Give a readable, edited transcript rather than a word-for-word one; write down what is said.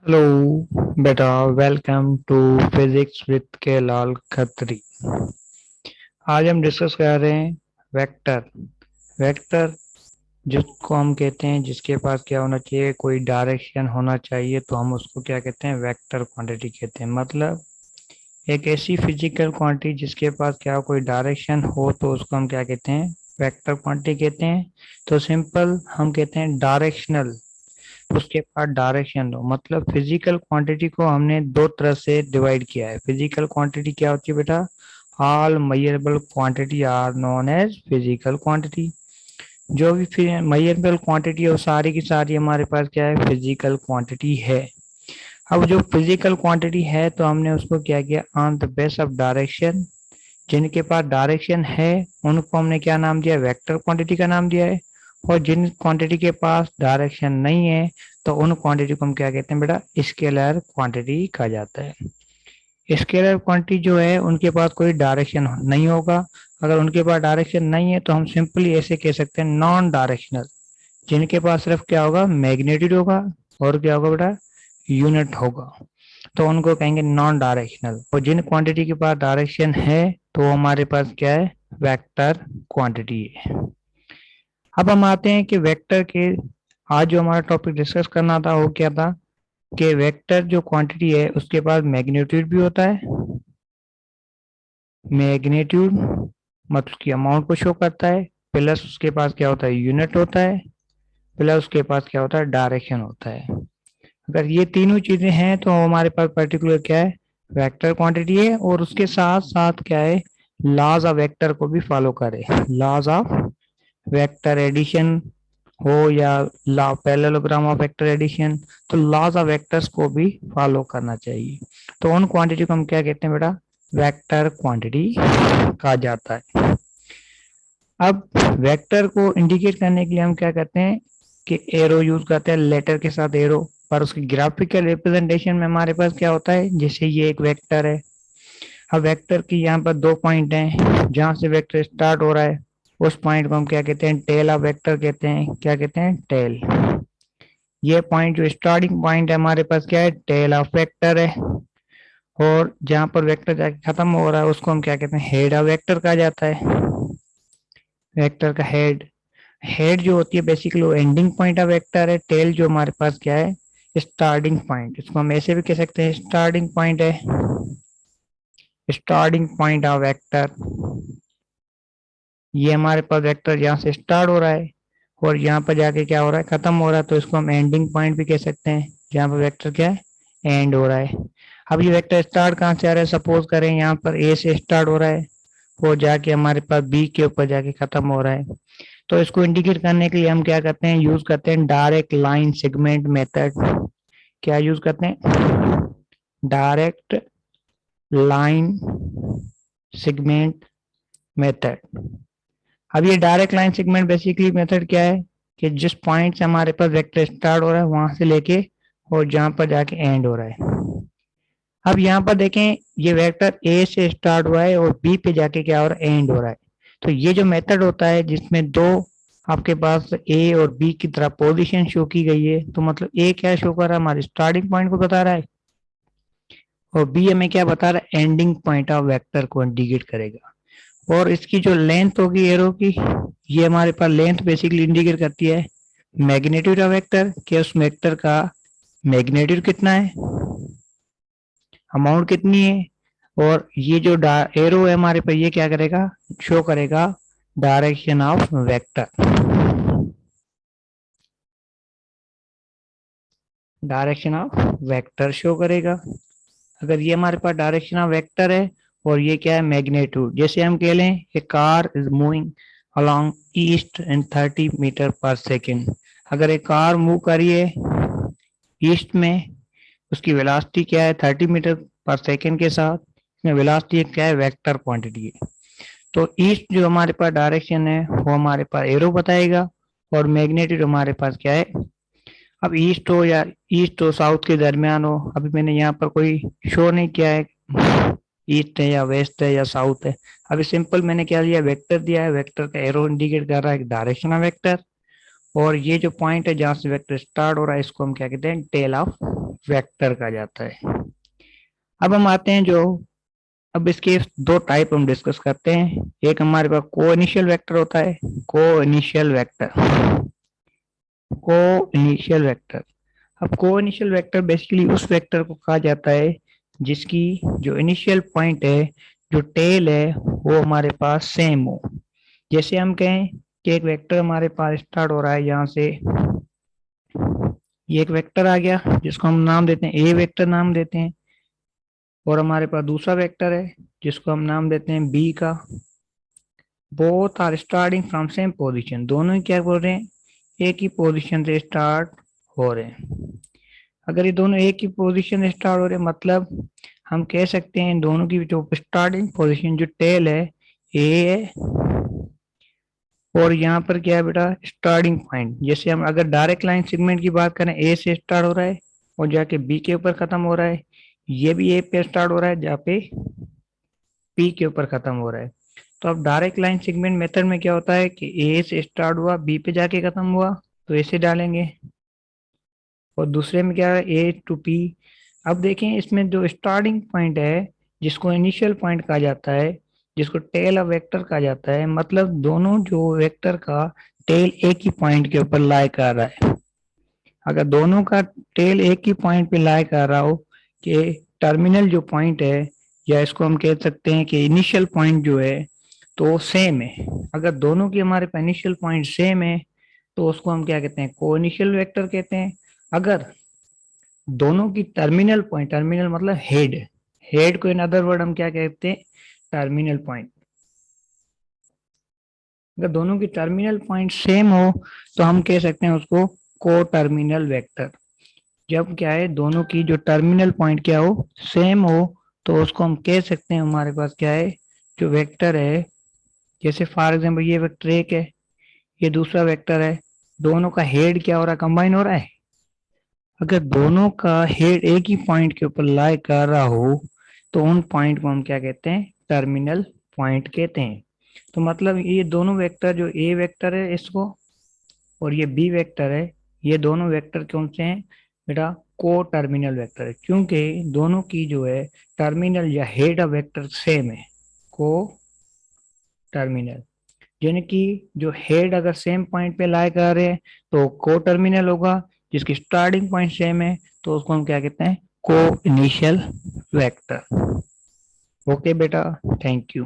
Hello बेटा, welcome to physics with के लाल खत्री। आज हम डिस्कस कर रहे हैं वेक्टर। वेक्टर जिसको हम कहते हैं, जिसके पास क्या होना चाहिए, कोई डायरेक्शन होना चाहिए, तो हम उसको क्या कहते हैं, वेक्टर क्वांटिटी कहते हैं। मतलब एक ऐसी फिजिकल क्वांटिटी जिसके पास क्या कोई डायरेक्शन हो, तो उसको हम क्या कहते हैं, वेक्टर क्वांटिटी कहते हैं। तो सिंपल हम कहते हैं डायरेक्शनल, उसके बाद डायरेक्शन दो। मतलब फिजिकल क्वांटिटी को हमने दो तरह से डिवाइड किया है। फिजिकल क्वांटिटी क्या होती है बेटा? All measurable quantity are known as physical quantity. जो भी मेजरेबल क्वांटिटी है वो सारी की सारी हमारे पास क्या है, फिजिकल क्वांटिटी है। अब जो फिजिकल क्वांटिटी है, तो हमने उसको क्या किया, on the base of direction. जिनके पास डायरेक्शन है उनको हमने क्या नाम दिया, वेक्टर क्वांटिटी का नाम दिया है। और जिन क्वांटिटी के पास डायरेक्शन नहीं है, तो उन क्वांटिटी को हम क्या कहते हैं बेटा, स्केलर क्वांटिटी कहा जाता है। स्केलर क्वांटिटी जो है उनके पास कोई डायरेक्शन नहीं होगा। अगर उनके पास डायरेक्शन नहीं है तो हम सिंपली ऐसे कह सकते हैं नॉन डायरेक्शनल। जिनके पास सिर्फ क्या होगा, मैग्नीट्यूड होगा, और क्या होगा बेटा, यूनिट होगा, तो उनको कहेंगे नॉन डायरेक्शनल। और जिन क्वांटिटी के पास डायरेक्शन है, तो हमारे पास क्या है, वेक्टर क्वांटिटी है। अब हम आते हैं कि वेक्टर के, आज जो हमारा टॉपिक डिस्कस करना था वो क्या था, कि वेक्टर जो क्वांटिटी है उसके पास मैग्नीट्यूड भी होता है। मैग्नीट्यूड मतलब उसकी अमाउंट को शो करता है, प्लस उसके पास क्या होता है, यूनिट होता है, प्लस उसके पास क्या होता है, डायरेक्शन होता है। अगर ये तीनों चीजें हैं तो हमारे पास पर्टिकुलर क्या है, वेक्टर क्वांटिटी है। और उसके साथ साथ क्या है, लॉज ऑफ वेक्टर को भी फॉलो करे। लॉज ऑफ वेक्टर एडिशन हो या law parallelogram of vector addition, तो लॉज ऑफ वेक्टर्स को भी फॉलो करना चाहिए। तो उन क्वांटिटी को हम क्या कहते हैं बेटा, वेक्टर क्वांटिटी कहा जाता है। अब वेक्टर को इंडिकेट करने के लिए हम क्या करते हैं कि एरो यूज करते हैं, लेटर के साथ एरो। पर उसकी ग्राफिकल रिप्रेजेंटेशन में हमारे पास क्या होता है, जैसे ये एक वेक्टर है। अब वेक्टर की यहाँ पर दो पॉइंट हैं, जहां से वेक्टर स्टार्ट हो रहा है उस पॉइंट को हम क्या कहते हैं, टेल ऑफ वेक्टर कहते हैं। क्या कहते हैं, टेल। ये पॉइंट जो स्टार्टिंग पॉइंट है हमारे पास क्या है, टेल ऑफ वेक्टर है। और जहां पर वेक्टर जाके खत्म हो रहा है उसको हम क्या कहते हैं, हेड ऑफ वेक्टर कहा जाता है। वेक्टर का हेड, हेड जो होती है बेसिकली वो एंडिंग पॉइंट ऑफ वेक्टर है। टेल जो हमारे पास क्या है, स्टार्टिंग पॉइंट। इसको हम ऐसे भी कह सकते हैं, स्टार्टिंग पॉइंट है, स्टार्टिंग पॉइंट ऑफ वेक्टर। ये हमारे पास वेक्टर यहाँ से स्टार्ट हो रहा है और यहाँ पर जाके क्या हो रहा है, खत्म हो रहा है, तो इसको हम एंडिंग पॉइंट भी कह सकते हैं, जहाँ पर वेक्टर क्या है, एंड हो रहा है। अब ये वेक्टर स्टार्ट कहाँ से आ रहा है, सपोज करें यहाँ पर ए से स्टार्ट हो रहा है वो जाके हमारे पास बी के ऊपर जाके खत्म हो रहा है। तो इसको इंडिकेट करने के लिए हम क्या करते हैं, यूज करते हैं डायरेक्ट लाइन सेगमेंट मेथड। क्या यूज करते हैं, डायरेक्ट लाइन सेगमेंट मेथड। अब ये direct line segment basically method क्या है, कि जिस पॉइंट से हमारे पास वेक्टर स्टार्ट हो रहा है वहां से लेके और जहां पर जाके एंड हो रहा है। अब यहाँ पर देखें, ये वेक्टर ए से स्टार्ट हुआ है और बी पे जाके क्या हो रहा है, एंड हो रहा है। तो ये जो मेथड होता है जिसमें दो आपके पास ए और बी की तरह पोजीशन शो की गई है, तो मतलब ए क्या शो कर रहा है, हमारे स्टार्टिंग पॉइंट को बता रहा है, और बी हमें क्या बता रहा है, एंडिंग पॉइंट ऑफ वेक्टर को इंडिकेट करेगा। और इसकी जो लेंथ होगी एरो की, ये हमारे पास लेंथ बेसिकली इंडिकेट करती है मैग्नीट्यूड ऑफ वेक्टर, कि उस वेक्टर का मैग्नीट्यूड कितना है, अमाउंट कितनी है। और ये जो एरो है हमारे पास, ये क्या करेगा, शो करेगा direction of vector. Direction of vector show करेगा। अगर ये हमारे पास डायरेक्शन ऑफ वेक्टर है और ये क्या है, मैग्नीट्यूड। जैसे हम कह लें कि car is moving along east in 30 metre per second. अगर एक कार मूव करी है ईस्ट में, उसकी वेलोसिटी क्या है, 30 मीटर पर सेकेंड के साथ। इसमें वेलोसिटी क्या है, वेक्टर क्वांटिटी है। तो ईस्ट जो हमारे पास डायरेक्शन है वो हमारे पास एरो बताएगा, और मैग्नीट्यूड हमारे पास क्या है। अब ईस्ट हो साउथ के दरमियान हो, अभी मैंने यहाँ पर कोई शो नहीं किया है ईस्ट है या वेस्ट है या साउथ है। अभी सिंपल मैंने क्या दिया, वेक्टर दिया है, वेक्टर का एरो इंडिकेट कर रहा है डायरेक्शन ऑफ वेक्टर। और ये जो पॉइंट है जहां से वेक्टर स्टार्ट हो रहा है इसको हम क्या कहते हैं, टेल ऑफ वेक्टर कहा जाता है। अब हम आते हैं जो अब इसके दो टाइप हम डिस्कस करते हैं। एक हमारे पास को इनिशियल वेक्टर होता है, को इनिशियल वेक्टर, को इनिशियल वेक्टर। अब को इनिशियल वेक्टर बेसिकली उस वेक्टर को कहा जाता है जिसकी जो इनिशियल पॉइंट है, जो टेल है, वो हमारे पास सेम हो। जैसे हम कहें कि एक वेक्टर हमारे पास स्टार्ट हो रहा है यहाँ से, ये एक वेक्टर आ गया जिसको हम नाम देते हैं ए वेक्टर नाम देते हैं, और हमारे पास दूसरा वेक्टर है जिसको हम नाम देते हैं बी का। Both are starting from same position, दोनों ही क्या बोल रहे हैं, एक ही पोजीशन से स्टार्ट हो रहे हैं। अगर ये दोनों एक ही पोजीशन से स्टार्ट हो रहे हैं मतलब हम कह सकते हैं दोनों की जो स्टार्टिंग पोजीशन जो टेल है ए है, और यहाँ पर क्या है बेटा स्टार्टिंग पॉइंट। जैसे हम अगर डायरेक्ट लाइन सेगमेंट की बात करें, ए से स्टार्ट हो रहा है और जाके बी के ऊपर खत्म हो रहा है, ये भी ए पे स्टार्ट हो रहा है जहाँ पे पी के ऊपर खत्म हो रहा है। तो अब डायरेक्ट लाइन सेगमेंट मेथड में क्या होता है कि ए से स्टार्ट हुआ बी पे जाके खत्म हुआ तो ऐसे डालेंगे, और दूसरे में क्या है ए टू पी। अब देखें इसमें जो स्टार्टिंग पॉइंट है जिसको इनिशियल पॉइंट कहा जाता है, जिसको टेल ऑफ वेक्टर कहा जाता है, मतलब दोनों जो वेक्टर का टेल एक ही पॉइंट के ऊपर लाई कर रहा है। अगर दोनों का टेल एक ही पॉइंट पे लाई कर रहा हो कि टर्मिनल जो पॉइंट है, या इसको हम कह सकते हैं कि इनिशियल पॉइंट जो है तो सेम है। अगर दोनों की हमारे पास इनिशियल पॉइंट सेम है तो उसको हम क्या कहते हैं, को इनिशियल वेक्टर कहते हैं। अगर दोनों की टर्मिनल पॉइंट, टर्मिनल मतलब हेड, हेड को इन अदर वर्ड हम क्या कहते हैं, टर्मिनल पॉइंट। अगर दोनों की टर्मिनल पॉइंट सेम हो तो हम कह सकते हैं उसको को टर्मिनल वेक्टर। जब क्या है दोनों की जो टर्मिनल पॉइंट क्या हो, सेम हो, तो उसको हम कह सकते हैं हमारे पास क्या है जो वेक्टर है। जैसे फॉर एग्जाम्पल ये वेक्टर एक है, ये दूसरा वेक्टर है, दोनों का हेड क्या हो रहा है, कंबाइन हो रहा है। अगर दोनों का हेड एक ही पॉइंट के ऊपर लाई कर रहा हो तो उन पॉइंट को हम क्या कहते हैं, टर्मिनल पॉइंट कहते हैं। तो मतलब ये दोनों वेक्टर, जो ए वेक्टर है इसको और ये बी वेक्टर है, ये दोनों वेक्टर कौन से हैं बेटा, को टर्मिनल वेक्टर है, क्योंकि दोनों की जो है टर्मिनल या हेड ऑफ वेक्टर सेम है, को टर्मिनल। यानी कि जो हेड अगर सेम पॉइंट पे लाई कर रहे हैं तो को टर्मिनल होगा, जिसकी स्टार्टिंग पॉइंट सेम है तो उसको हम क्या कहते हैं, को इनिशियल वेक्टर। ओके बेटा, थैंक यू।